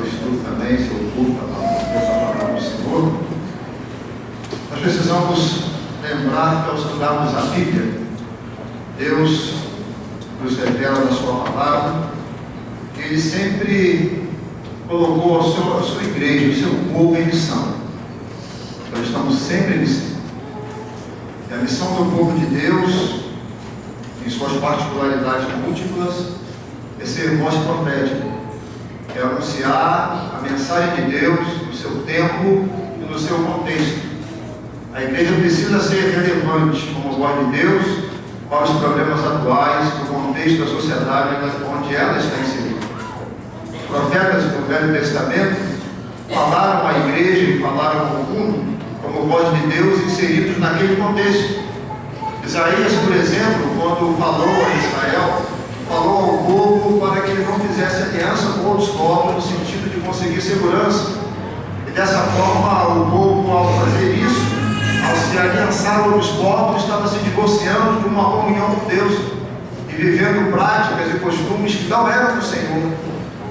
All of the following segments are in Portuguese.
seu estudo também, seu culto, a palavra do Senhor, nós precisamos lembrar que ao estudarmos a Bíblia, Deus nos revela na sua palavra que Ele sempre colocou a sua igreja, o seu povo em missão. Nós estamos sempre em missão. E a missão do povo de Deus, em suas particularidades múltiplas, é ser voz profética, é anunciar a mensagem de Deus no seu tempo e no seu contexto. A igreja precisa ser relevante como voz de Deus para os problemas atuais, no contexto da sociedade onde ela está inserida. Os profetas do Velho Testamento falaram à igreja e falaram ao mundo como voz de Deus inseridos naquele contexto. Isaías, por exemplo, quando falou a Israel, falou ao povo para que ele não fizesse aliança com outros povos no sentido de conseguir segurança. E dessa forma, o povo, ao fazer isso, ao se aliançar com outros povos, estava se divorciando de uma comunhão com Deus e vivendo práticas e costumes que não eram do Senhor.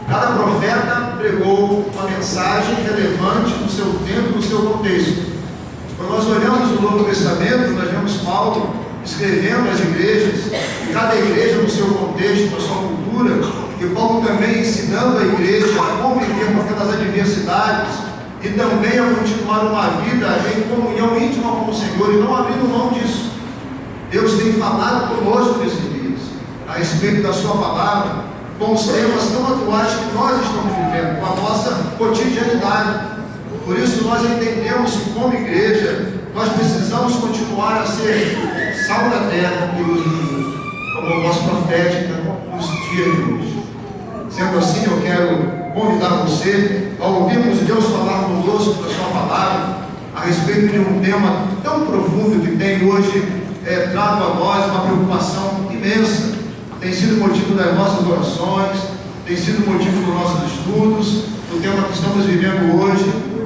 Cada profeta pregou uma mensagem relevante no seu tempo, no seu contexto. Quando nós olhamos o Novo Testamento, nós vemos Paulo escrevendo às igrejas, e cada igreja no seu contexto, na sua cultura, e Paulo também ensinando a igreja a conviver com aquelas adversidades e também a continuar uma vida em comunhão íntima com o Senhor e não abrindo mão disso. Deus tem falado conosco nesses dias a respeito da sua palavra, com os temas tão atuais que nós estamos vivendo, com a nossa cotidianidade. Por isso nós entendemos que como igreja nós precisamos continuar a ser sal da terra e como voz profética nos dias de hoje. Sendo assim, eu quero convidar você a ouvirmos Deus falar conosco da sua palavra a respeito de um tema tão profundo que tem hoje trago a nós uma preocupação imensa. Tem sido motivo das nossas orações, tem sido motivo dos nossos estudos, do tema que estamos vivendo hoje,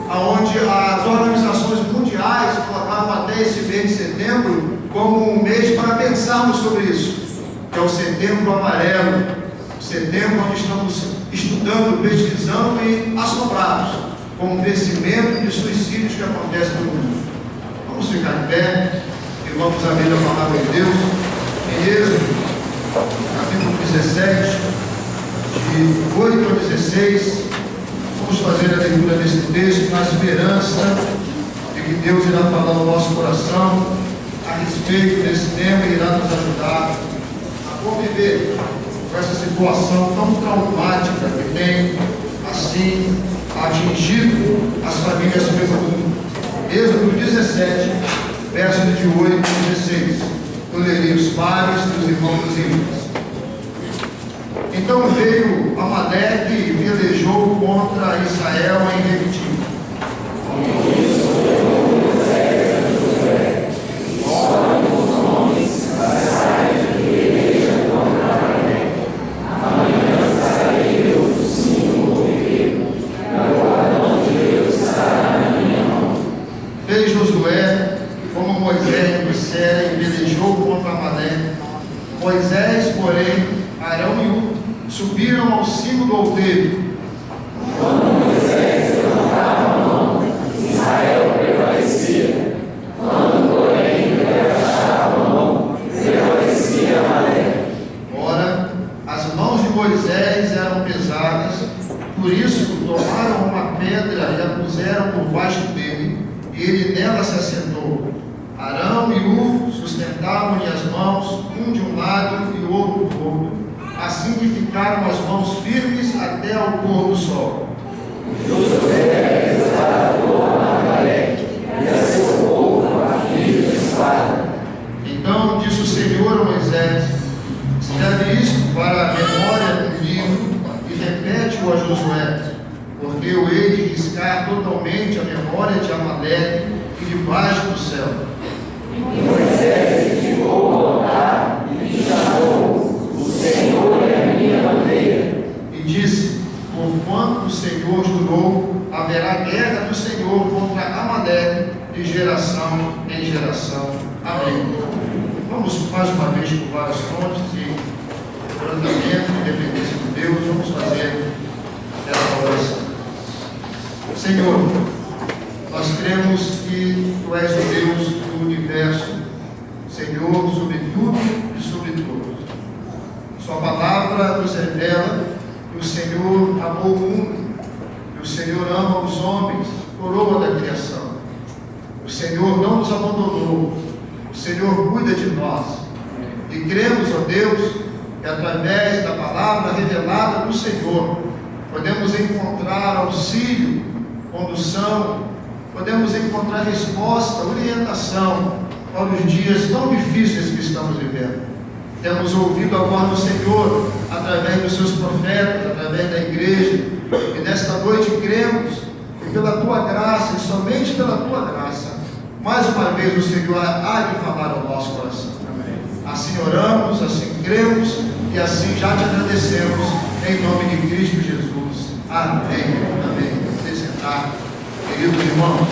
aonde as organizações mundiais colocavam até esse mês de setembro como um mês para pensarmos sobre isso, que é o Setembro Amarelo, o setembro onde estamos estudando, pesquisando e assombrados com o crescimento de suicídios que acontece no mundo. Vamos ficar de pé e vamos abrir a palavra de Deus em Êxodo, capítulo 17, de 8 a 16. Vamos fazer a leitura desse texto na esperança de que Deus irá falar no nosso coração a respeito desse tema e irá nos ajudar a conviver com essa situação tão traumática que tem, assim, atingido as famílias pelo mundo. Êxodo 17, versos de 8 a 16. Eu lerei os pares dos irmãos e irmãs. Então veio Amaleque e pelejou contra Israel em Refidim. Fez Josué como Moisés dissera e pelejou contra Amaleque. Moisés, porém, Arão e Hur subiram ao cimo do outeiro. Quando Moisés levantava a mão, Israel prevalecia. Quando, porém, ele abaixava a mão, prevalecia Amaleque. Ora, as mãos de Moisés eram pesadas, por isso tomaram uma pedra e a puseram por baixo dele, e ele nela se assentou. Arão e Hur sustentavam-lhe as mãos, um de um lado e o outro do outro. Assim que ficaram as mãos firmes até ao pôr do sol. Josué desbaratou Amaleque e a seu povo a fio de espada. Então disse o Senhor a Moisés: escreve isto para a memória do livro e repete-o a Josué, porque eu hei de riscar totalmente a memória de Amaleque e debaixo do céu. E Moisés edificou o altar e lhe chamou: O Senhor é a minha bandeira. E disse: porquanto o Senhor jurou, haverá guerra do Senhor contra Amaleque de geração em geração. Amém. Vamos mais uma vez curvar as frontes e quebrantamento e dependência de Deus. Vamos fazer essa oração. Senhor, nós cremos que Tu és o Deus do universo, Senhor sobre tudo e sobre todos. Sua palavra nos revela que o Senhor amou o mundo, que o Senhor ama os homens, coroa da criação. O Senhor não nos abandonou, o Senhor cuida de nós. E cremos, ó Deus, que através da palavra revelada do Senhor, podemos encontrar auxílio, condução, podemos encontrar resposta, orientação para os dias tão difíceis que estamos vivendo. Temos ouvido a voz do Senhor através dos seus profetas, através da igreja, e nesta noite cremos que pela Tua graça, e somente pela Tua graça, mais uma vez o Senhor há de falar ao nosso coração. Assim oramos, assim cremos e assim já te agradecemos, em nome de Cristo Jesus. Amém. Amém. Você sentar, queridos irmãos.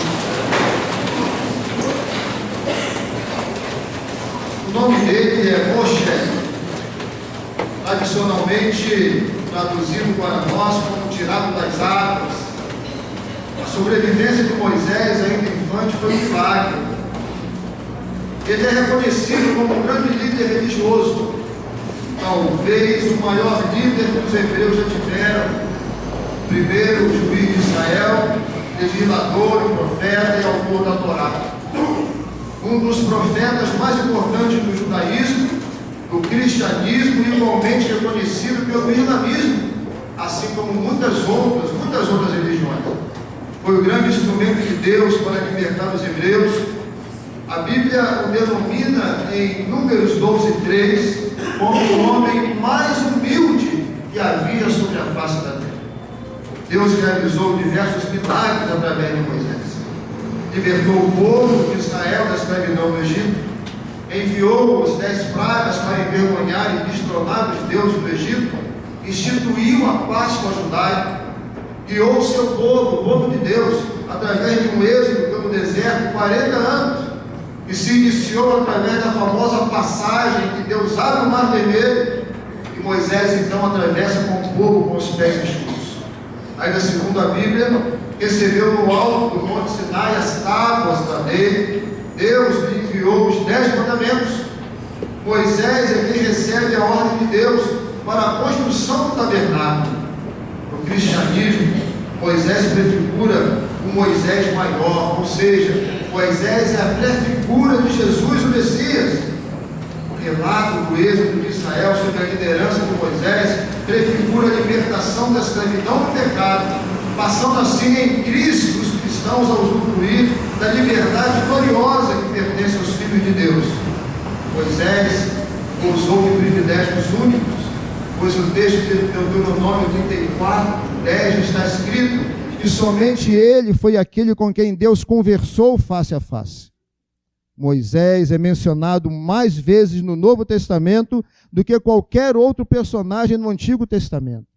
O nome dele é Moshe, tradicionalmente traduzido para nós como tirado das águas. A sobrevivência de Moisés, ainda infante, foi um milagre. Ele é reconhecido como um grande líder religioso, talvez o maior líder que os hebreus já tiveram, primeiro juiz de Israel, legislador, profeta e autor da Torá. Um dos profetas mais importantes do judaísmo, do cristianismo, igualmente reconhecido pelo islamismo, assim como muitas outras religiões. Foi o grande instrumento de Deus para libertar os hebreus. A Bíblia o denomina em Números 12:3 como o homem mais humilde que havia sobre a face da terra. Deus realizou diversos milagres através de Moisés. Libertou o povo de Israel da escravidão no Egito, enviou os 10 pragas para envergonhar e destronar os deuses do Egito, instituiu a Páscoa judaica, guiou o seu povo, o povo de Deus, através de um êxodo pelo deserto, 40 anos, que se iniciou através da famosa passagem que Deus abre o mar vermelho e Moisés então atravessa com o povo com os pés escuros. Ainda segundo a Bíblia, recebeu no alto do Monte Sinai as tábuas da lei. Deus lhe enviou os 10 mandamentos. Moisés é quem recebe a ordem de Deus para a construção do tabernáculo. No cristianismo, Moisés prefigura o Moisés maior, ou seja, Moisés é a prefigura de Jesus, o Messias. O relato do êxodo de Israel sob a liderança de Moisés prefigura a libertação da escravidão do pecado, passando assim em Cristo os cristãos a usufruir da liberdade gloriosa que pertence aos filhos de Deus. Moisés gozou de privilégios únicos, pois o texto de Deuteronômio 34:10 está escrito que somente ele foi aquele com quem Deus conversou face a face. Moisés é mencionado mais vezes no Novo Testamento do que qualquer outro personagem no Antigo Testamento.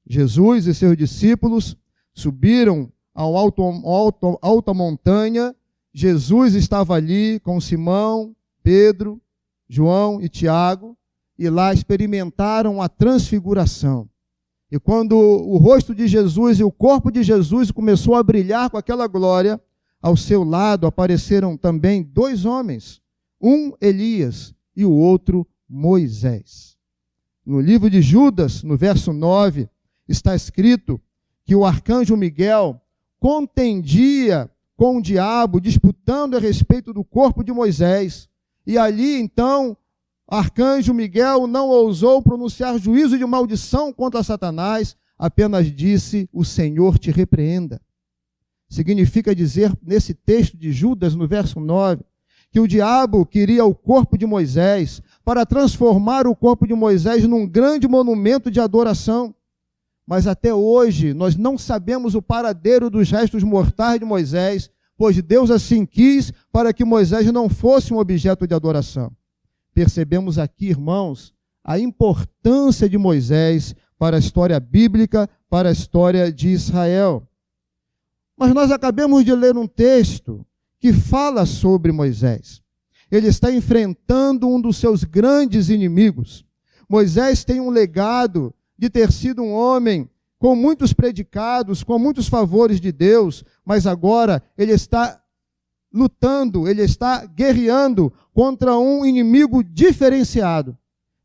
Jesus e seus discípulos subiram ao alta montanha. Jesus estava ali com Simão, Pedro, João e Tiago, e lá experimentaram a transfiguração. E quando o rosto de Jesus e o corpo de Jesus começou a brilhar com aquela glória, ao seu lado apareceram também 2 homens, um Elias e o outro Moisés. No livro de Judas, no verso 9, está escrito que o arcanjo Miguel contendia com o diabo, disputando a respeito do corpo de Moisés. E ali, então, arcanjo Miguel não ousou pronunciar juízo de maldição contra Satanás, apenas disse: o Senhor te repreenda. Significa dizer, nesse texto de Judas, no verso 9, que o diabo queria o corpo de Moisés para transformar o corpo de Moisés num grande monumento de adoração. Mas até hoje nós não sabemos o paradeiro dos restos mortais de Moisés, pois Deus assim quis para que Moisés não fosse um objeto de adoração. Percebemos aqui, irmãos, a importância de Moisés para a história bíblica, para a história de Israel. Mas nós acabamos de ler um texto que fala sobre Moisés. Ele está enfrentando um dos seus grandes inimigos. Moisés tem um legado de ter sido um homem com muitos predicados, com muitos favores de Deus, mas agora ele está lutando, ele está guerreando contra um inimigo diferenciado.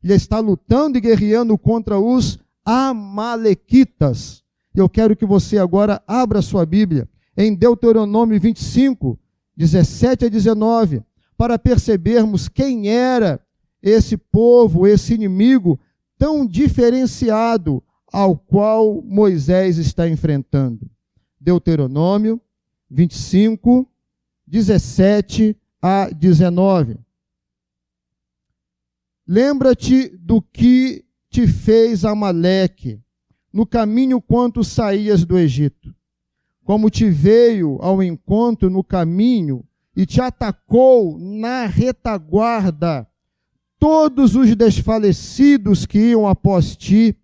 Ele está lutando e guerreando contra os amalequitas. Eu quero que você agora abra sua Bíblia em Deuteronômio 25, 17 a 19, para percebermos quem era esse povo, esse inimigo tão diferenciado ao qual Moisés está enfrentando. Deuteronômio 25, 17 a 19. Lembra-te do que te fez Amaleque no caminho quanto saías do Egito, como te veio ao encontro no caminho e te atacou na retaguarda, todos os desfalecidos que iam após ti,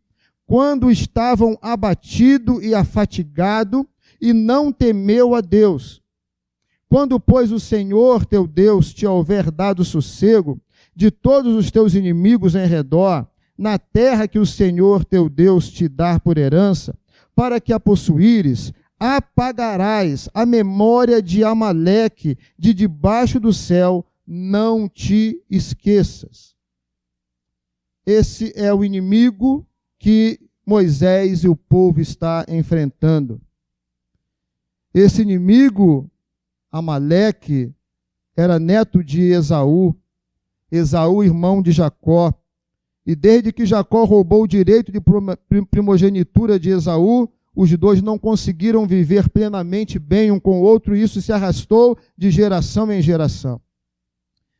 quando estavam abatido e afatigado, e não temeu a Deus. Quando, pois, o Senhor teu Deus te houver dado sossego de todos os teus inimigos em redor, na terra que o Senhor teu Deus te dá por herança, para que a possuíres, apagarás a memória de Amaleque de debaixo do céu, não te esqueças. Esse é o inimigo que Moisés e o povo está enfrentando. Esse inimigo, Amaleque, era neto de Esaú, irmão de Jacó, e desde que Jacó roubou o direito de primogenitura de Esaú, os dois não conseguiram viver plenamente bem um com o outro, e isso se arrastou de geração em geração.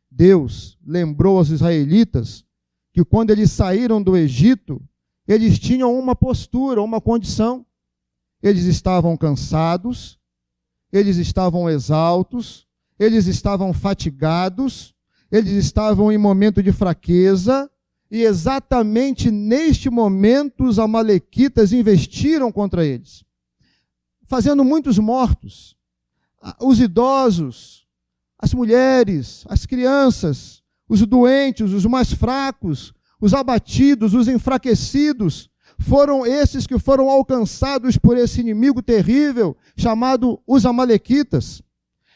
Deus lembrou aos israelitas que quando eles saíram do Egito, eles tinham uma postura, uma condição. Eles estavam cansados, eles estavam exaustos, eles estavam fatigados, eles estavam em momento de fraqueza, e exatamente neste momento os amalequitas investiram contra eles, fazendo muitos mortos, os idosos, as mulheres, as crianças, os doentes, os mais fracos, os abatidos, os enfraquecidos, foram esses que foram alcançados por esse inimigo terrível, chamado os amalequitas.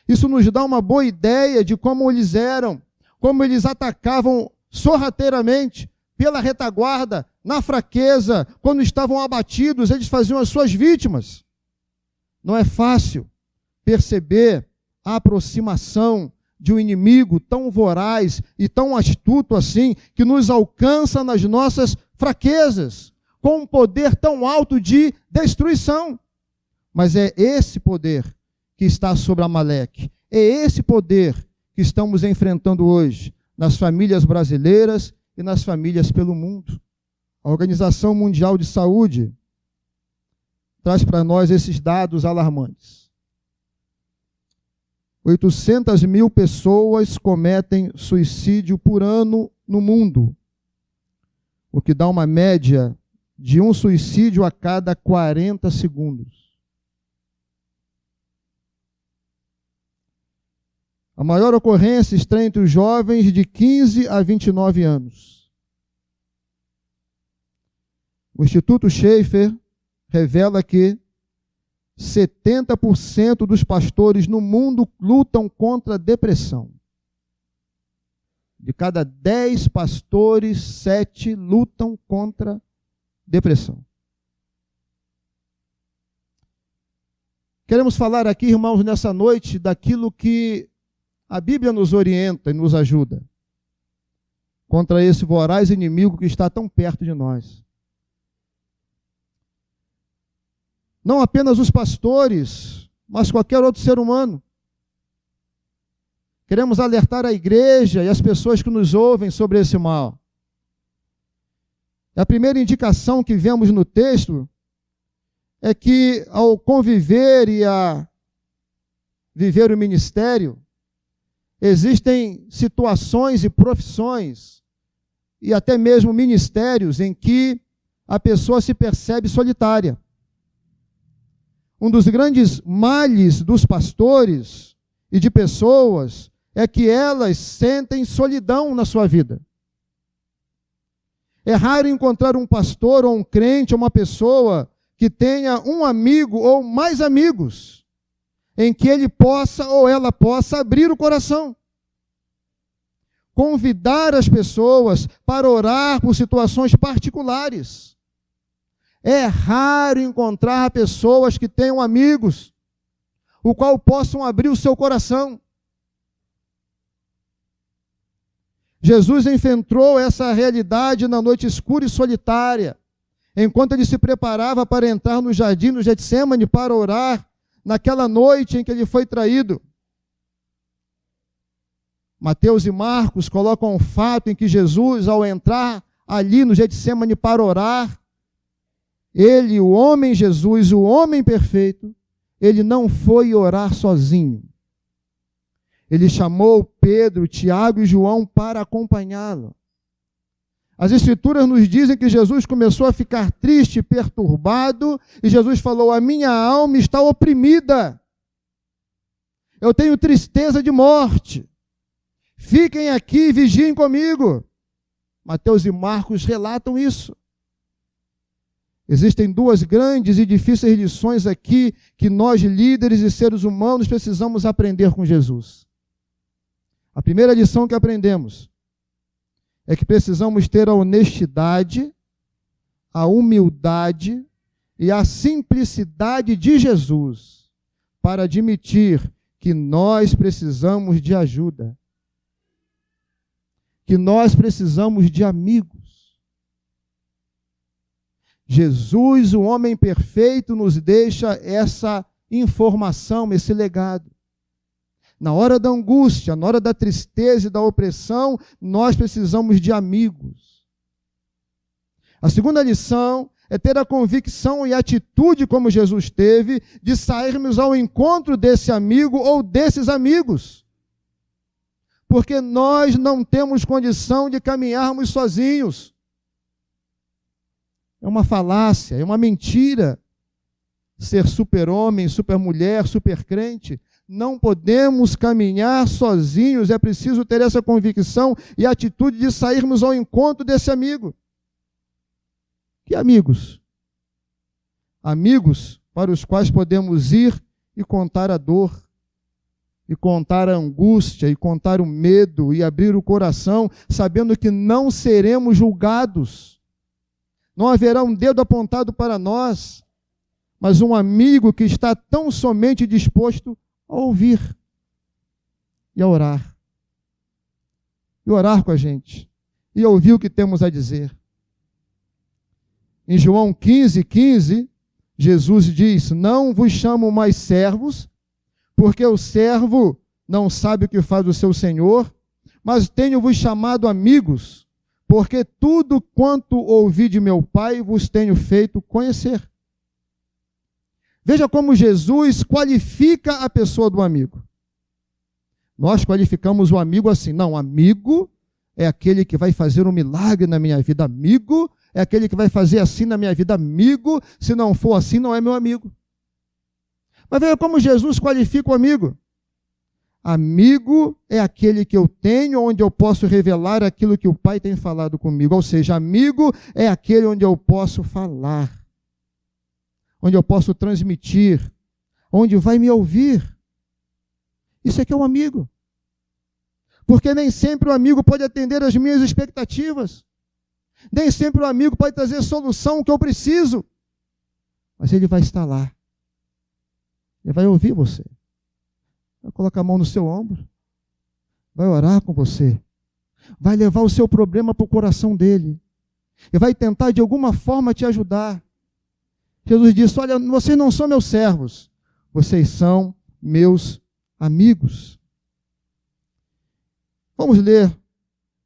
Isso nos dá uma boa ideia de como eles eram, como eles atacavam sorrateiramente, pela retaguarda, na fraqueza, quando estavam abatidos, eles faziam as suas vítimas. Não é fácil perceber a aproximação de um inimigo tão voraz e tão astuto assim, que nos alcança nas nossas fraquezas, com um poder tão alto de destruição. Mas é esse poder que está sobre Amaleque, é esse poder que estamos enfrentando hoje, nas famílias brasileiras e nas famílias pelo mundo. A Organização Mundial de Saúde traz para nós esses dados alarmantes. 800 mil pessoas cometem suicídio por ano no mundo, o que dá uma média de um suicídio a cada 40 segundos. A maior ocorrência está entre os jovens de 15 a 29 anos. O Instituto Schaeffer revela que 70% dos pastores no mundo lutam contra a depressão. De cada 10 pastores, 7 lutam contra a depressão. Queremos falar aqui, irmãos, nessa noite, daquilo que a Bíblia nos orienta e nos ajuda contra esse voraz inimigo que está tão perto de nós. Não apenas os pastores, mas qualquer outro ser humano. Queremos alertar a igreja e as pessoas que nos ouvem sobre esse mal. A primeira indicação que vemos no texto é que, ao conviver e a viver o ministério, existem situações e profissões, e até mesmo ministérios, em que a pessoa se percebe solitária. Um dos grandes males dos pastores e de pessoas é que elas sentem solidão na sua vida. É raro encontrar um pastor ou um crente ou uma pessoa que tenha um amigo ou mais amigos, em que ele possa ou ela possa abrir o coração. Convidar as pessoas para orar por situações particulares. É raro encontrar pessoas que tenham amigos, o qual possam abrir o seu coração. Jesus enfrentou essa realidade na noite escura e solitária, enquanto ele se preparava para entrar no jardim do Getsêmani para orar, naquela noite em que ele foi traído. Mateus e Marcos colocam o fato em que Jesus, ao entrar ali no Getsêmani para orar, ele, o homem Jesus, o homem perfeito, ele não foi orar sozinho. Ele chamou Pedro, Tiago e João para acompanhá-lo. As Escrituras nos dizem que Jesus começou a ficar triste, perturbado, e Jesus falou: a minha alma está oprimida. Eu tenho tristeza de morte. Fiquem aqui e vigiem comigo. Mateus e Marcos relatam isso. Existem duas grandes e difíceis lições aqui que nós, líderes e seres humanos, precisamos aprender com Jesus. A primeira lição que aprendemos é que precisamos ter a honestidade, a humildade e a simplicidade de Jesus para admitir que nós precisamos de ajuda, que nós precisamos de amigos. Jesus, o homem perfeito, nos deixa essa informação, esse legado. Na hora da angústia, na hora da tristeza e da opressão, nós precisamos de amigos. A segunda lição é ter a convicção e atitude, como Jesus teve, de sairmos ao encontro desse amigo ou desses amigos. Porque nós não temos condição de caminharmos sozinhos. É uma falácia, é uma mentira ser super-homem, super-mulher, super-crente. Não podemos caminhar sozinhos, é preciso ter essa convicção e atitude de sairmos ao encontro desse amigo. Que amigos? Amigos para os quais podemos ir e contar a dor, e contar a angústia, e contar o medo, e abrir o coração, sabendo que não seremos julgados. Não haverá um dedo apontado para nós, mas um amigo que está tão somente disposto a ouvir e a orar. E orar com a gente. E ouvir o que temos a dizer. Em João 15:15, Jesus diz: não vos chamo mais servos, porque o servo não sabe o que faz o seu senhor, mas tenho-vos chamado amigos, porque tudo quanto ouvi de meu Pai vos tenho feito conhecer. Veja como Jesus qualifica a pessoa do amigo. Nós qualificamos o amigo assim: não, amigo é aquele que vai fazer um milagre na minha vida, amigo é aquele que vai fazer assim na minha vida, amigo, se não for assim, não é meu amigo. Mas veja como Jesus qualifica o amigo. Amigo é aquele que eu tenho, onde eu posso revelar aquilo que o Pai tem falado comigo. Ou seja, amigo é aquele onde eu posso falar, onde eu posso transmitir, onde vai me ouvir. Isso aqui é um amigo. Porque nem sempre o amigo pode atender às minhas expectativas. Nem sempre o amigo pode trazer a solução que eu preciso. Mas ele vai estar lá. Ele vai ouvir você. Vai colocar a mão no seu ombro. Vai orar com você. Vai levar o seu problema para o coração dele. E vai tentar de alguma forma te ajudar. Jesus disse: olha, vocês não são meus servos, vocês são meus amigos. Vamos ler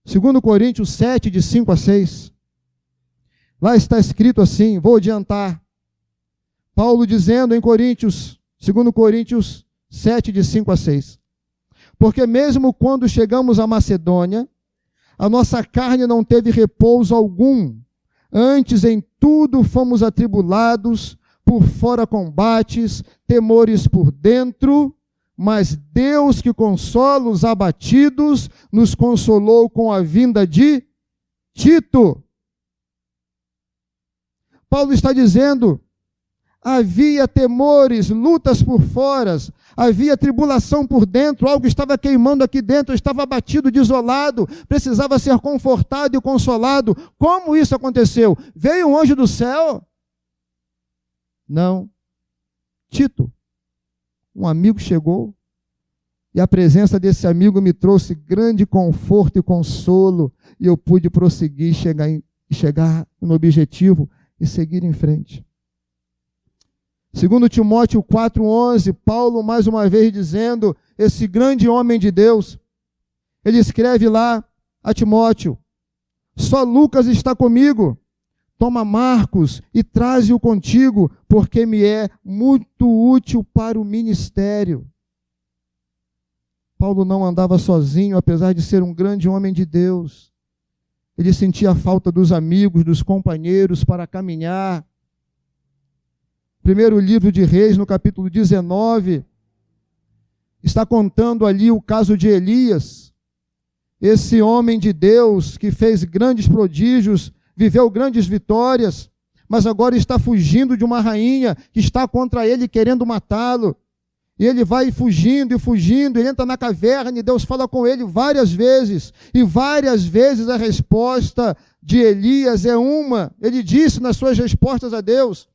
2 Coríntios 7, de 5 a 6. Lá está escrito assim, vou adiantar. Paulo dizendo em Coríntios, 2 Coríntios 7, de 5 a 6. Porque mesmo quando chegamos à Macedônia, a nossa carne não teve repouso algum. Antes, em tudo, fomos atribulados, por fora combates, temores por dentro, mas Deus, que consola os abatidos, nos consolou com a vinda de Tito. Paulo está dizendo Havia temores, lutas por fora, havia tribulação por dentro, algo estava queimando aqui dentro, eu estava abatido, desolado, precisava ser confortado e consolado. Como isso aconteceu? Veio um anjo do céu? Não. Tito, um amigo chegou, e a presença desse amigo me trouxe grande conforto e consolo, e eu pude prosseguir, chegar no objetivo e seguir em frente. Segundo Timóteo 4,11, Paulo mais uma vez dizendo, esse grande homem de Deus, ele escreve lá a Timóteo, só Lucas está comigo, toma Marcos e traze-o contigo, porque me é muito útil para o ministério. Paulo não andava sozinho, apesar de ser um grande homem de Deus. Ele sentia a falta dos amigos, dos companheiros para caminhar. Primeiro livro de Reis, no capítulo 19, está contando ali o caso de Elias, esse homem de Deus que fez grandes prodígios, viveu grandes vitórias, mas agora está fugindo de uma rainha que está contra ele, querendo matá-lo. E ele vai fugindo, ele entra na caverna e Deus fala com ele várias vezes. E várias vezes a resposta de Elias é uma. Ele disse nas suas respostas a Deus,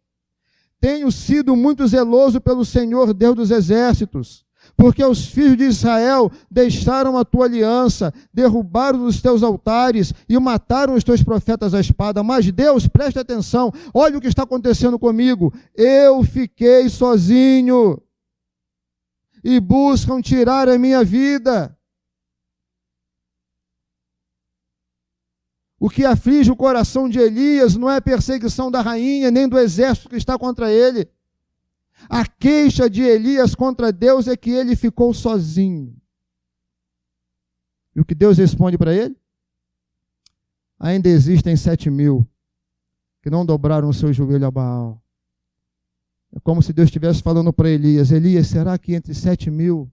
tenho sido muito zeloso pelo Senhor Deus dos exércitos, porque os filhos de Israel deixaram a tua aliança, derrubaram os teus altares e mataram os teus profetas à espada. Mas Deus, preste atenção, olha o que está acontecendo comigo. Eu fiquei sozinho e buscam tirar a minha vida. O que aflige o coração de Elias não é a perseguição da rainha, nem do exército que está contra ele. A queixa de Elias contra Deus é que ele ficou sozinho. E o que Deus responde para ele? Ainda existem 7.000 que não dobraram o seu joelho a Baal. É como se Deus estivesse falando para Elias, Elias, será que entre 7.000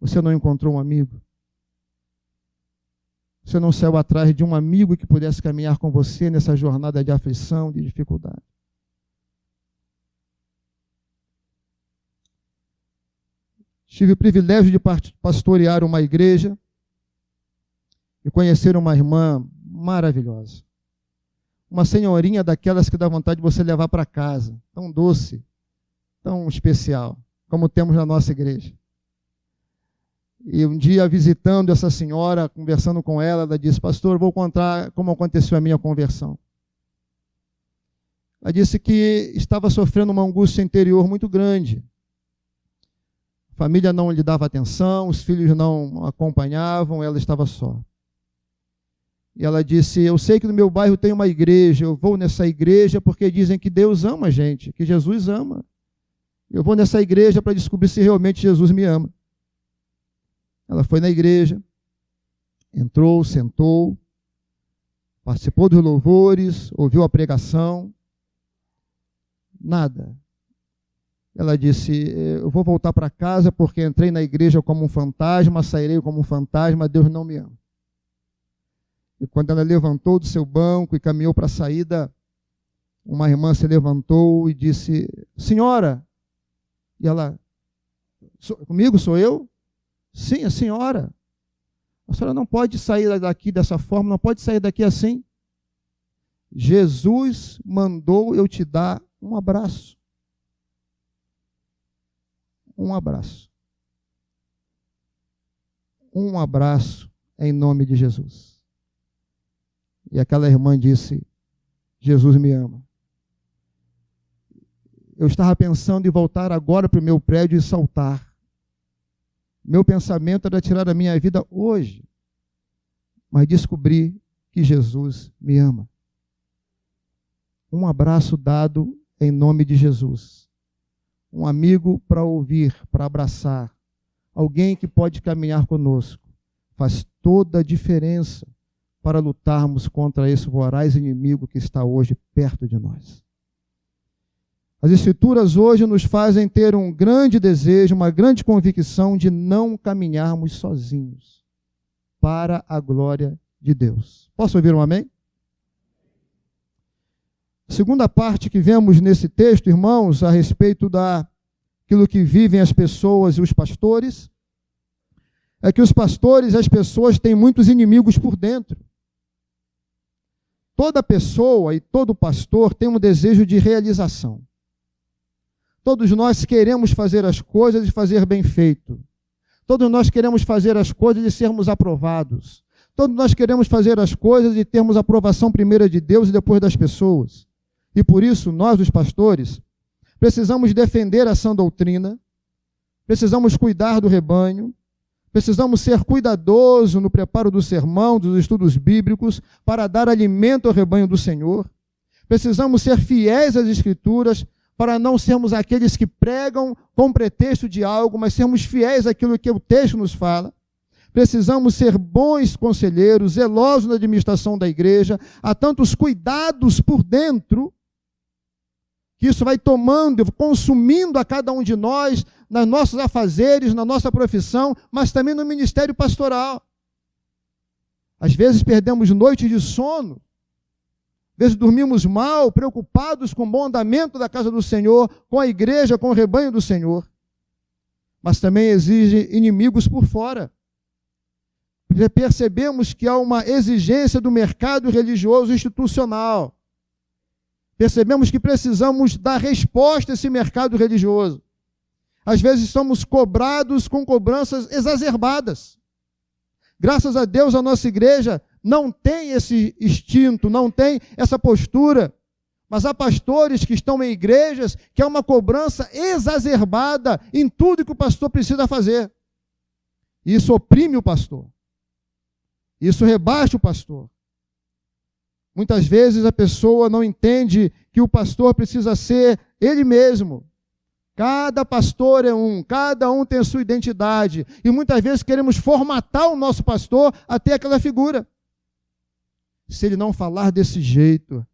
você não encontrou um amigo? Você não saiu atrás de um amigo que pudesse caminhar com você nessa jornada de aflição, de dificuldade? Tive o privilégio de pastorear uma igreja e conhecer uma irmã maravilhosa. Uma senhorinha daquelas que dá vontade de você levar para casa. Tão doce, tão especial, como temos na nossa igreja. E um dia, visitando essa senhora, conversando com ela, ela disse, pastor, vou contar como aconteceu a minha conversão. Ela disse que estava sofrendo uma angústia interior muito grande. A família não lhe dava atenção, os filhos não acompanhavam, ela estava só. E ela disse, eu sei que no meu bairro tem uma igreja, eu vou nessa igreja porque dizem que Deus ama a gente, que Jesus ama. Eu vou nessa igreja para descobrir se realmente Jesus me ama. Ela foi na igreja, entrou, sentou, participou dos louvores, ouviu a pregação, nada. Ela disse, eu vou voltar para casa porque entrei na igreja como um fantasma, sairei como um fantasma, Deus não me ama. E quando ela levantou do seu banco e caminhou para a saída, uma irmã se levantou e disse, senhora, e ela, comigo sou eu? Sim, a senhora não pode sair daqui dessa forma, não pode sair daqui assim. Jesus mandou eu te dar um abraço. Um abraço. Um abraço em nome de Jesus. E aquela irmã disse, Jesus me ama. Eu estava pensando em voltar agora para o meu prédio e saltar. Meu pensamento era tirar a minha vida hoje, mas descobri que Jesus me ama. Um abraço dado em nome de Jesus. Um amigo para ouvir, para abraçar. Alguém que pode caminhar conosco. Faz toda a diferença para lutarmos contra esse voraz inimigo que está hoje perto de nós. As Escrituras hoje nos fazem ter um grande desejo, uma grande convicção de não caminharmos sozinhos para a glória de Deus. Posso ouvir um amém? A segunda parte que vemos nesse texto, irmãos, a respeito daquilo que vivem as pessoas e os pastores, é que os pastores e as pessoas têm muitos inimigos por dentro. Toda pessoa e todo pastor tem um desejo de realização. Todos nós queremos fazer as coisas e fazer bem feito. Todos nós queremos fazer as coisas e sermos aprovados. Todos nós queremos fazer as coisas e termos a aprovação primeiro de Deus e depois das pessoas. E por isso, nós, os pastores, precisamos defender a sã doutrina, precisamos cuidar do rebanho, precisamos ser cuidadosos no preparo do sermão, dos estudos bíblicos, para dar alimento ao rebanho do Senhor. Precisamos ser fiéis às Escrituras, para não sermos aqueles que pregam com pretexto de algo, mas sermos fiéis àquilo que o texto nos fala. Precisamos ser bons conselheiros, zelosos na administração da igreja, há tantos cuidados por dentro, que isso vai tomando, consumindo a cada um de nós, nos nossos afazeres, na nossa profissão, mas também no ministério pastoral. Às vezes perdemos noites de sono, às vezes dormimos mal, preocupados com o bom andamento da casa do Senhor, com a igreja, com o rebanho do Senhor. Mas também exige inimigos por fora. Percebemos que há uma exigência do mercado religioso institucional. Percebemos que precisamos dar resposta a esse mercado religioso. Às vezes somos cobrados com cobranças exacerbadas. Graças a Deus, a nossa igreja não tem esse instinto, não tem essa postura. Mas há pastores que estão em igrejas que há uma cobrança exacerbada em tudo que o pastor precisa fazer. Isso oprime o pastor. Isso rebaixa o pastor. Muitas vezes a pessoa não entende que o pastor precisa ser ele mesmo. Cada pastor é um, cada um tem a sua identidade. E muitas vezes queremos formatar o nosso pastor até aquela figura. Se ele não falar desse jeito,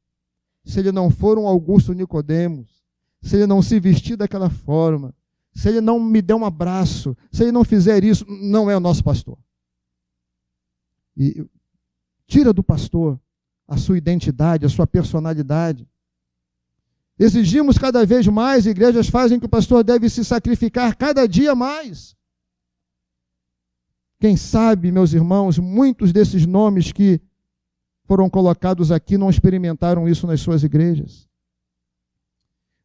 se ele não for um Augusto Nicodemos, se ele não se vestir daquela forma, se ele não me der um abraço, se ele não fizer isso, não é o nosso pastor. E tira do pastor a sua identidade, a sua personalidade. Exigimos cada vez mais, igrejas fazem que o pastor deve se sacrificar cada dia mais. Quem sabe, meus irmãos, muitos desses nomes que foram colocados aqui não experimentaram isso nas suas igrejas.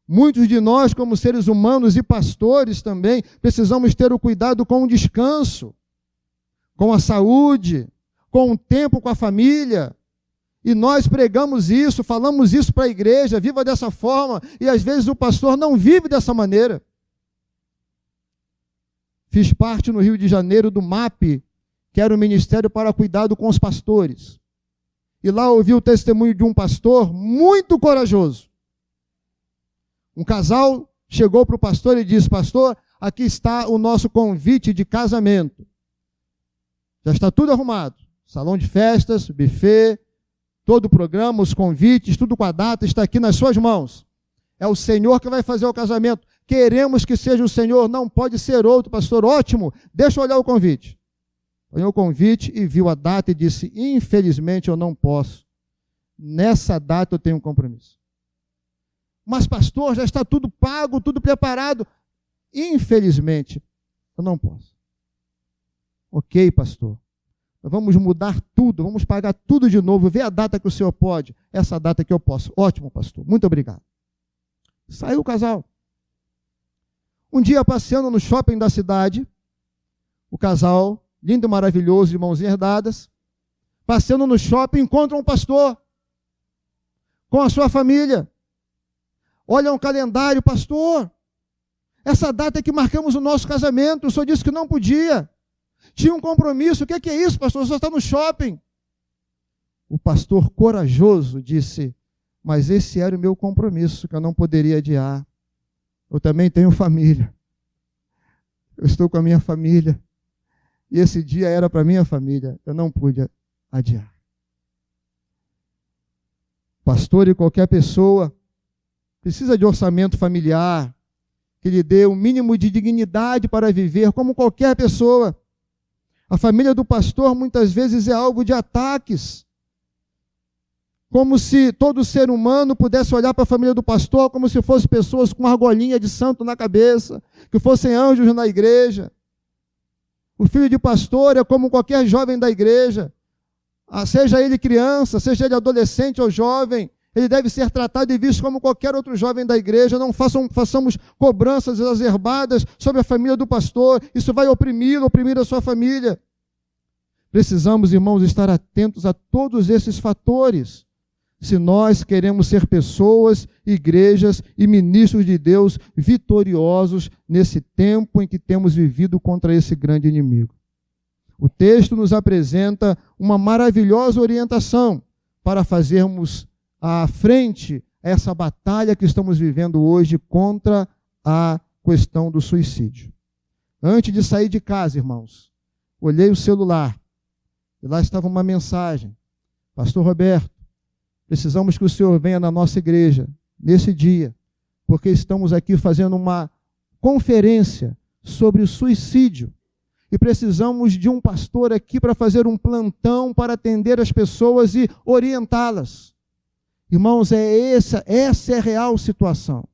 Muitos de nós, como seres humanos e pastores também, precisamos ter o cuidado com o descanso, com a saúde, com o tempo com a família. E nós pregamos isso, falamos isso para a igreja, viva dessa forma, e às vezes o pastor não vive dessa maneira. Fiz parte no Rio de Janeiro do MAP, que era o Ministério para Cuidado com os Pastores. E lá ouvi o testemunho de um pastor muito corajoso. Um casal chegou para o pastor e disse: pastor, aqui está o nosso convite de casamento. Já está tudo arrumado. Salão de festas, buffet, todo o programa, os convites, tudo com a data, está aqui nas suas mãos. É o Senhor que vai fazer o casamento. Queremos que seja o Senhor, não pode ser outro, pastor. Ótimo, deixa eu olhar o convite. Olhou o convite e viu a data e disse: infelizmente eu não posso. Nessa data eu tenho um compromisso. Mas pastor, já está tudo pago, tudo preparado. Infelizmente eu não posso. Ok, pastor. Vamos mudar tudo, vamos pagar tudo de novo. Vê a data que o senhor pode. Essa data que eu posso. Ótimo, pastor. Muito obrigado. Saiu o casal. Um dia, passeando no shopping da cidade, o casal, lindo e maravilhoso, de mãozinhas dadas, passeando no shopping, encontra um pastor com a sua família. Olha um calendário: pastor, essa data é que marcamos o nosso casamento, o senhor disse que não podia. Tinha um compromisso. O que é isso, pastor? Você está no shopping. O pastor corajoso disse: mas esse era o meu compromisso, que eu não poderia adiar. Eu também tenho família. Eu estou com a minha família. E esse dia era para a minha família. Eu não pude adiar. Pastor e qualquer pessoa precisa de orçamento familiar, que lhe dê o mínimo de dignidade para viver, como qualquer pessoa. A família do pastor muitas vezes é alvo de ataques. como se todo ser humano pudesse olhar para a família do pastor como se fossem pessoas com uma argolinha de santo na cabeça, que fossem anjos na igreja. O filho de pastor é como qualquer jovem da igreja, seja ele criança, seja ele adolescente ou jovem, ele deve ser tratado e visto como qualquer outro jovem da igreja. Não façamos cobranças exacerbadas sobre a família do pastor, isso vai oprimir a sua família. Precisamos, irmãos, estar atentos a todos esses fatores, se nós queremos ser pessoas, igrejas e ministros de Deus vitoriosos nesse tempo em que temos vivido contra esse grande inimigo. O texto nos apresenta uma maravilhosa orientação para fazermos à frente essa batalha que estamos vivendo hoje contra a questão do suicídio. Antes de sair de casa, irmãos, olhei o celular e lá estava uma mensagem: Pastor Roberto, precisamos que o Senhor venha na nossa igreja nesse dia, porque estamos aqui fazendo uma conferência sobre o suicídio e precisamos de um pastor aqui para fazer um plantão para atender as pessoas e orientá-las. Irmãos, essa é a real situação.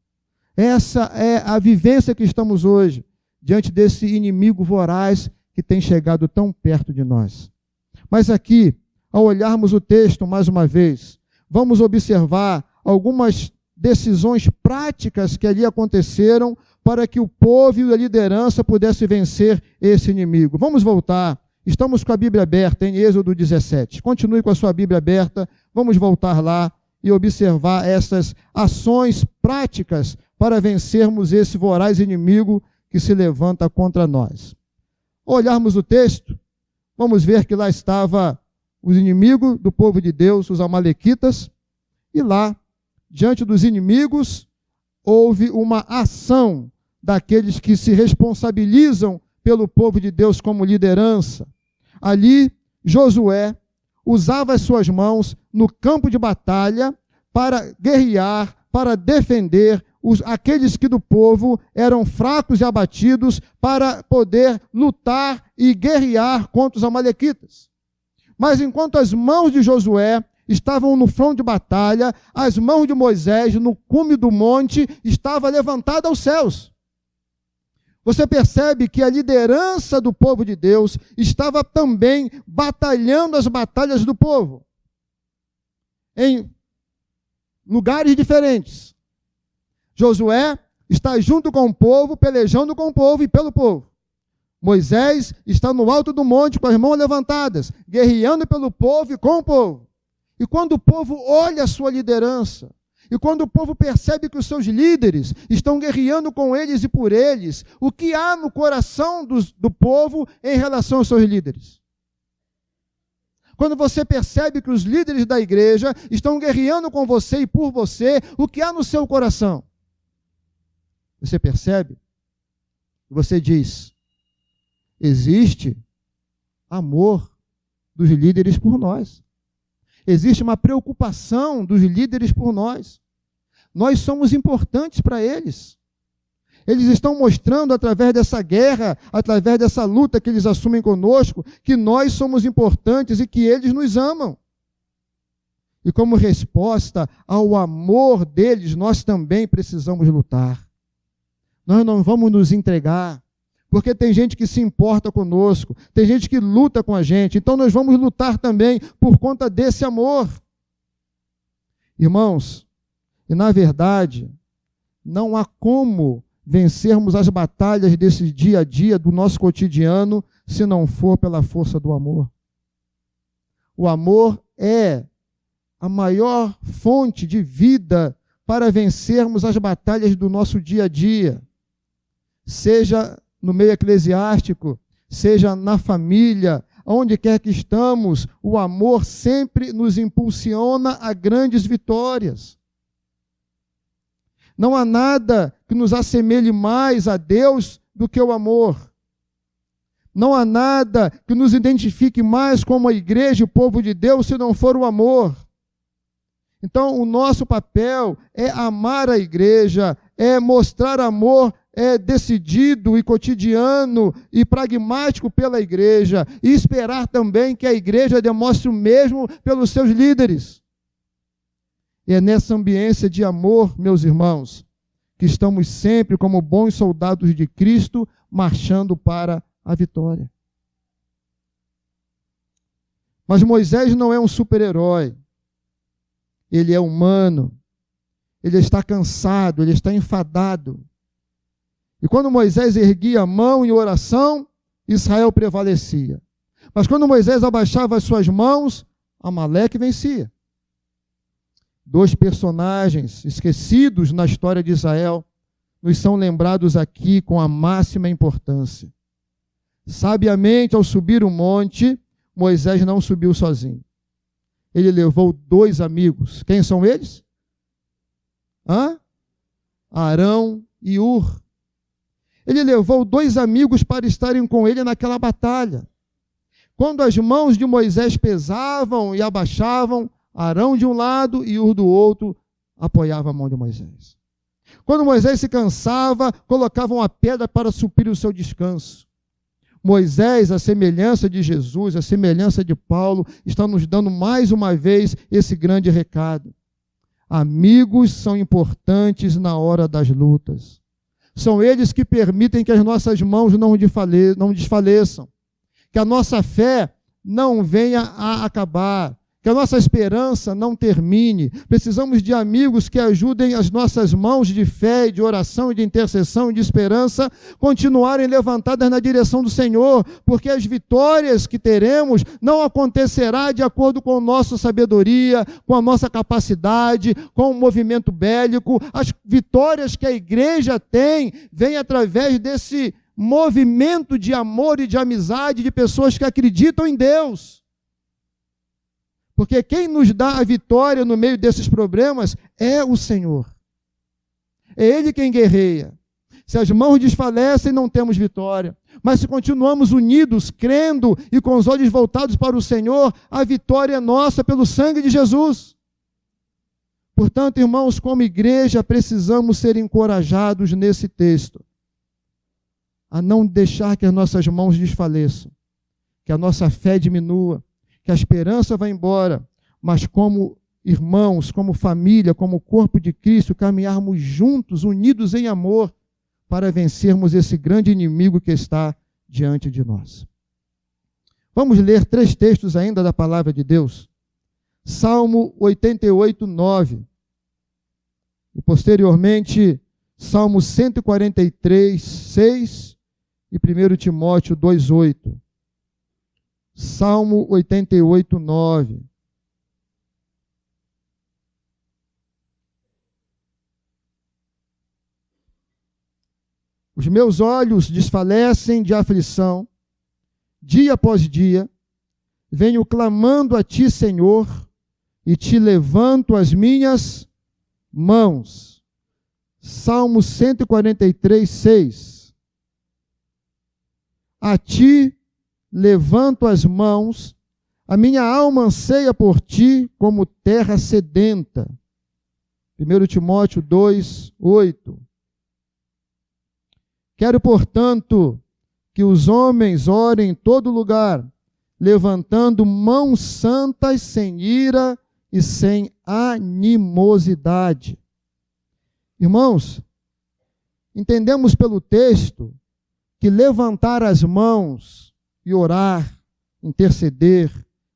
Essa é a vivência que estamos hoje diante desse inimigo voraz que tem chegado tão perto de nós. Mas aqui, ao olharmos o texto mais uma vez, vamos observar algumas decisões práticas que ali aconteceram para que o povo e a liderança pudessem vencer esse inimigo. Vamos voltar. Estamos com a Bíblia aberta em Êxodo 17. Continue com a sua Bíblia aberta. Vamos voltar lá e observar essas ações práticas para vencermos esse voraz inimigo que se levanta contra nós. Ao olharmos o texto, vamos ver que lá estava os inimigos do povo de Deus, os amalequitas, e lá, diante dos inimigos, houve uma ação daqueles que se responsabilizam pelo povo de Deus como liderança. Ali, Josué usava as suas mãos no campo de batalha para guerrear, para defender aqueles que do povo eram fracos e abatidos, para poder lutar e guerrear contra os amalequitas. Mas enquanto as mãos de Josué estavam no front de batalha, as mãos de Moisés no cume do monte estavam levantadas aos céus. Você percebe que a liderança do povo de Deus estava também batalhando as batalhas do povo, em lugares diferentes. Josué está junto com o povo, pelejando com o povo e pelo povo. Moisés está no alto do monte com as mãos levantadas, guerreando pelo povo e com o povo. E quando o povo olha a sua liderança, e quando o povo percebe que os seus líderes estão guerreando com eles e por eles, o que há no coração do povo em relação aos seus líderes? Quando você percebe que os líderes da igreja estão guerreando com você e por você, o que há no seu coração? Você percebe? Você diz: existe amor dos líderes por nós. Existe uma preocupação dos líderes por nós. Nós somos importantes para eles. Eles estão mostrando através dessa guerra, através dessa luta que eles assumem conosco, que nós somos importantes e que eles nos amam. E como resposta ao amor deles, nós também precisamos lutar. Nós não vamos nos entregar, porque tem gente que se importa conosco, tem gente que luta com a gente, então nós vamos lutar também por conta desse amor. Irmãos, e na verdade, não há como vencermos as batalhas desse dia a dia, do nosso cotidiano, se não for pela força do amor. O amor é a maior fonte de vida para vencermos as batalhas do nosso dia a dia, seja no meio eclesiástico, seja na família, onde quer que estamos, o amor sempre nos impulsiona a grandes vitórias. Não há nada que nos assemelhe mais a Deus do que o amor. Não há nada que nos identifique mais como a igreja e o povo de Deus se não for o amor. Então, o nosso papel é amar a igreja, é mostrar amor decidido e cotidiano e pragmático pela igreja, e esperar também que a igreja demonstre o mesmo pelos seus líderes. E é nessa ambiência de amor, meus irmãos, que estamos sempre como bons soldados de Cristo, marchando para a vitória. Mas Moisés não é um super-herói. Ele é humano. Ele está cansado, ele está enfadado. E quando Moisés erguia a mão em oração, Israel prevalecia. Mas quando Moisés abaixava as suas mãos, Amaleque vencia. Dois personagens esquecidos na história de Israel nos são lembrados aqui com a máxima importância. Sabiamente, ao subir o monte, Moisés não subiu sozinho. Ele levou 2 amigos. Quem são eles? Arão e Hur. Ele levou 2 amigos para estarem com ele naquela batalha. Quando as mãos de Moisés pesavam e abaixavam, Arão de um lado e Hur do outro apoiava a mão de Moisés. Quando Moisés se cansava, colocavam a pedra para suprir o seu descanso. Moisés, a semelhança de Jesus, a semelhança de Paulo, está nos dando mais uma vez esse grande recado. Amigos são importantes na hora das lutas. São eles que permitem que as nossas mãos não desfaleçam, que a nossa fé não venha a acabar, que a nossa esperança não termine. Precisamos de amigos que ajudem as nossas mãos de fé, de oração, de intercessão e de esperança continuarem levantadas na direção do Senhor, porque as vitórias que teremos não acontecerá de acordo com a nossa sabedoria, com a nossa capacidade, com o movimento bélico. As vitórias que a igreja tem vêm através desse movimento de amor e de amizade de pessoas que acreditam em Deus. Porque quem nos dá a vitória no meio desses problemas é o Senhor. É Ele quem guerreia. Se as mãos desfalecem, não temos vitória. Mas se continuamos unidos, crendo e com os olhos voltados para o Senhor, a vitória é nossa pelo sangue de Jesus. Portanto, irmãos, como igreja, precisamos ser encorajados nesse texto, a não deixar que as nossas mãos desfaleçam, que a nossa fé diminua, que a esperança vá embora, mas como irmãos, como família, como corpo de Cristo, caminharmos juntos, unidos em amor, para vencermos esse grande inimigo que está diante de nós. Vamos ler 3 textos ainda da palavra de Deus. Salmo 88, 9. E posteriormente, Salmo 143, 6 e 1 Timóteo 2, 8. Salmo 88, 9. Os meus olhos desfalecem de aflição, dia após dia, venho clamando a ti, Senhor, e te levanto as minhas mãos. Salmo 143, 6. A ti levanto as mãos, a minha alma anseia por ti como terra sedenta. 1 Timóteo 2, 8. Quero, portanto, que os homens orem em todo lugar, levantando mãos santas sem ira e sem animosidade. Irmãos, entendemos pelo texto que levantar as mãos e orar, interceder,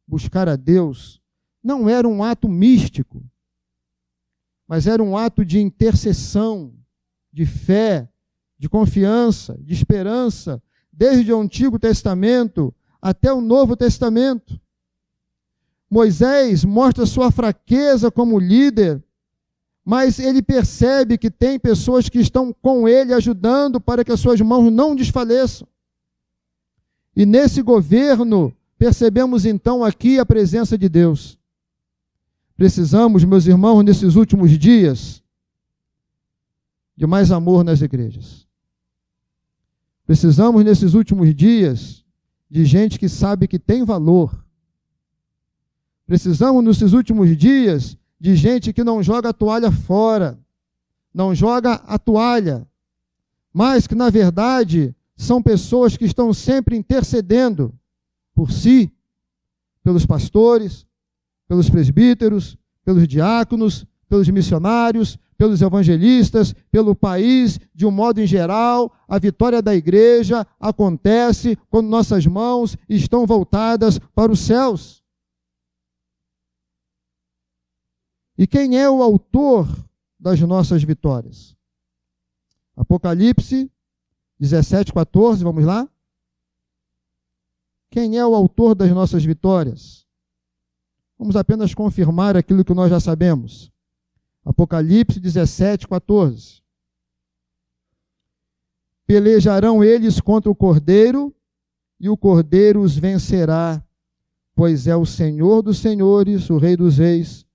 buscar a Deus, não era um ato místico, mas era um ato de intercessão, de fé, de confiança, de esperança, desde o Antigo Testamento até o Novo Testamento. Moisés mostra sua fraqueza como líder, mas ele percebe que tem pessoas que estão com ele, ajudando para que as suas mãos não desfaleçam. E nesse governo, percebemos então aqui a presença de Deus. Precisamos, meus irmãos, nesses últimos dias, de mais amor nas igrejas. Precisamos, nesses últimos dias, de gente que sabe que tem valor. Precisamos, nesses últimos dias, de gente que não joga a toalha fora, não joga a toalha, mas que, na verdade, são pessoas que estão sempre intercedendo por si, pelos pastores, pelos presbíteros, pelos diáconos, pelos missionários, pelos evangelistas, pelo país, de um modo em geral. A vitória da igreja acontece quando nossas mãos estão voltadas para os céus. E quem é o autor das nossas vitórias? Apocalipse 17:14, vamos lá? Quem é o autor das nossas vitórias? Vamos apenas confirmar aquilo que nós já sabemos. Apocalipse 17:14. Pelejarão eles contra o Cordeiro, e o Cordeiro os vencerá, pois é o Senhor dos senhores, o Rei dos reis.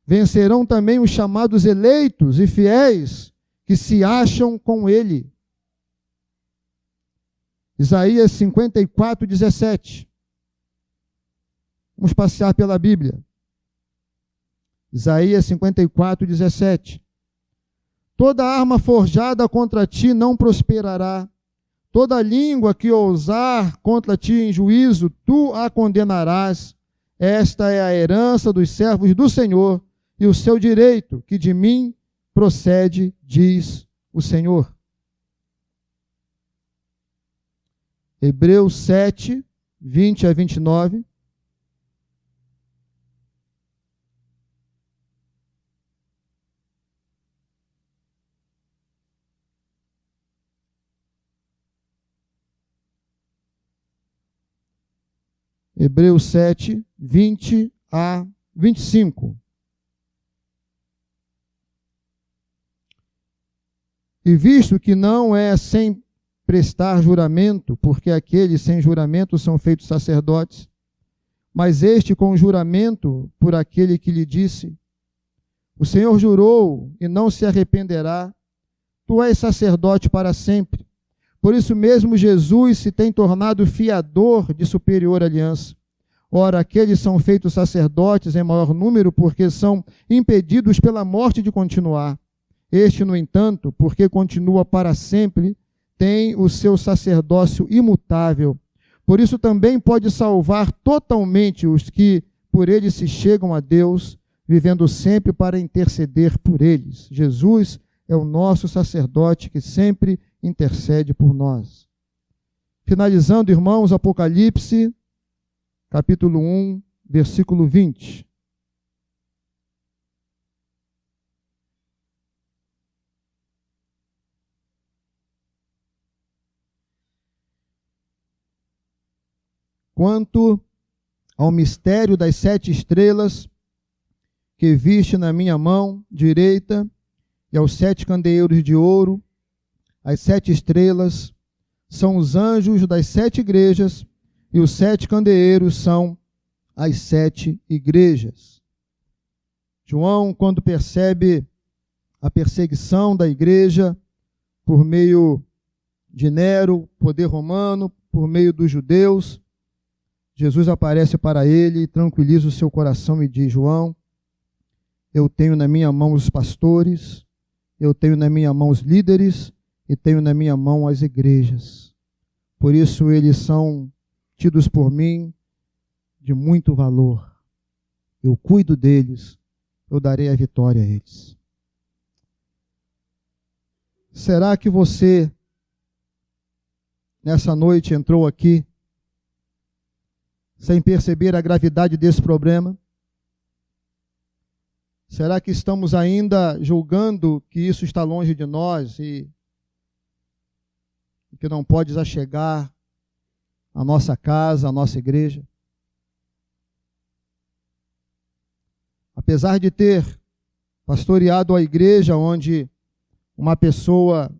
Vencerão também os chamados eleitos e fiéis, que se acham com ele. Isaías 54:17. Vamos passear pela Bíblia. Isaías 54:17. Toda arma forjada contra ti não prosperará. Toda língua que ousar contra ti em juízo, tu a condenarás. Esta é a herança dos servos do Senhor e o seu direito, que de mim procede, diz o Senhor. Hebreus 7, 20-29. Hebreus 7, 20-25. E visto que não é sem prestar juramento, porque aqueles sem juramento são feitos sacerdotes, mas este com juramento por aquele que lhe disse: o Senhor jurou e não se arrependerá, tu és sacerdote para sempre. Por isso mesmo Jesus se tem tornado fiador de superior aliança. Ora, aqueles são feitos sacerdotes em maior número porque são impedidos pela morte de continuar. Este, no entanto, porque continua para sempre, tem o seu sacerdócio imutável. Por isso também pode salvar totalmente os que por ele se chegam a Deus, vivendo sempre para interceder por eles. Jesus é o nosso sacerdote que sempre intercede por nós. Finalizando, irmãos, Apocalipse, capítulo 1, versículo 20. Quanto ao mistério das 7 estrelas que viste na minha mão direita, e aos 7 candeeiros de ouro, as 7 estrelas são os anjos das 7 igrejas, e os 7 candeeiros são as 7 igrejas. João, quando percebe a perseguição da igreja por meio de Nero, poder romano, por meio dos judeus, Jesus aparece para ele, tranquiliza o seu coração e diz: João, eu tenho na minha mão os pastores, eu tenho na minha mão os líderes e tenho na minha mão as igrejas. Por isso eles são tidos por mim de muito valor. Eu cuido deles, eu darei a vitória a eles. Será que você, nessa noite, entrou aqui sem perceber a gravidade desse problema? Será que estamos ainda julgando que isso está longe de nós e que não pode já chegar à nossa casa, à nossa igreja? Apesar de ter pastoreado a igreja onde uma pessoa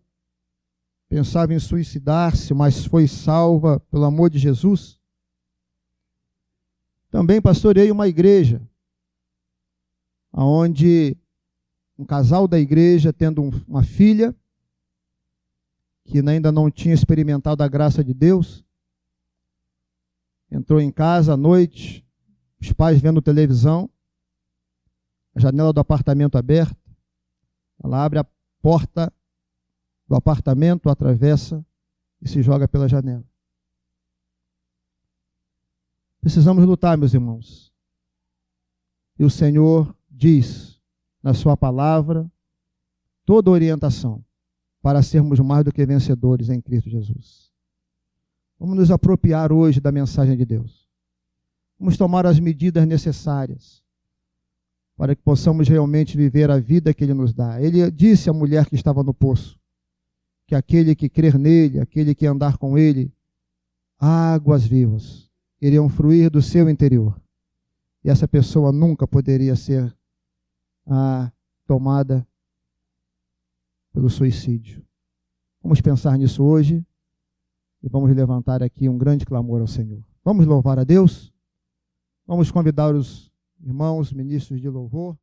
pensava em suicidar-se, mas foi salva pelo amor de Jesus, também pastorei uma igreja onde um casal da igreja, tendo uma filha que ainda não tinha experimentado a graça de Deus, entrou em casa à noite, os pais vendo televisão, a janela do apartamento aberta, ela abre a porta do apartamento, atravessa e se joga pela janela. Precisamos lutar, meus irmãos. E o Senhor diz: na sua palavra, toda orientação para sermos mais do que vencedores em Cristo Jesus. Vamos nos apropriar hoje da mensagem de Deus. Vamos tomar as medidas necessárias para que possamos realmente viver a vida que Ele nos dá. Ele disse à mulher que estava no poço que aquele que crer nele, aquele que andar com Ele, águas vivas iriam fluir do seu interior. E essa pessoa nunca poderia ser tomada pelo suicídio. Vamos pensar nisso hoje e vamos levantar aqui um grande clamor ao Senhor. Vamos louvar a Deus? Vamos convidar os irmãos, ministros de louvor.